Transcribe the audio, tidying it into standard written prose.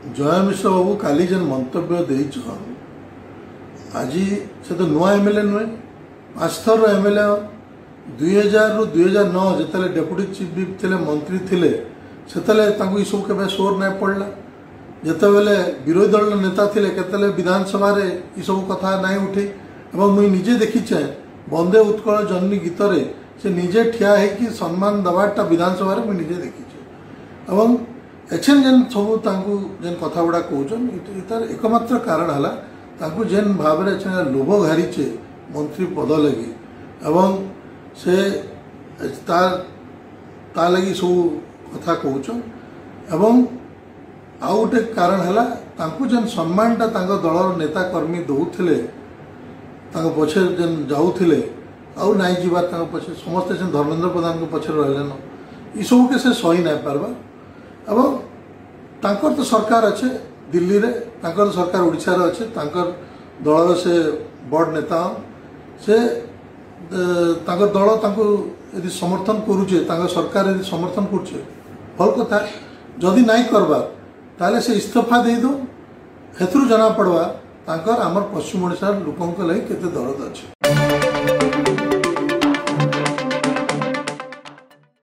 जय मिश्र बाबू काली जेन मंतव्य देच आज से तो नुआ एमएलए नुहे 5 थर एमएलए 2000 रु 2009 जिते डेप्यूटी चीफ व्हिप थे मंत्री थे से सब के सोर नहीं पड़ला जिते बेले विरोधी दल नेता थे केतले विधानसभा रे ये सब कथा नहीं उठे मुई निजे देखीचे बंदे उत्कल जननी गीत रे से निजे ठिया है सम्मान दबाटा विधानसभा मुझे निजे देखीचे एछन जेन सब जेन कथा गुड़ा कहन तार एकमात्र कारण है जेन भाव में लोभ घारीचे मंत्री पद लगी एवं से ता लगी सब कथा कहन एवं आउ गोटे कारण है जेन सम्मानटा दलर नेता कर्मी दौले पछे जेन जाऊले आउ नाई जीवार पछे समस्ते से धर्मेंद्र प्रधान को पछे रहलन ये सब के से सही नहीं पारबा एवं तांकर तो सरकार अच्छे दिल्ली रे तांकर सरकार उड़ीसा रे अच्छे तांकर दल से बड़ नेता से तांकर दल तांको यदि समर्थन करुचे तांकर सरकार यदि समर्थन करुचे भल कथा जदि नहीं करबा ताले से इस्तीफा दे दो हेतु जना पड़वा तांकर आमर पश्चिम ओडिशा लोकंक लई केते दरद अच्छे।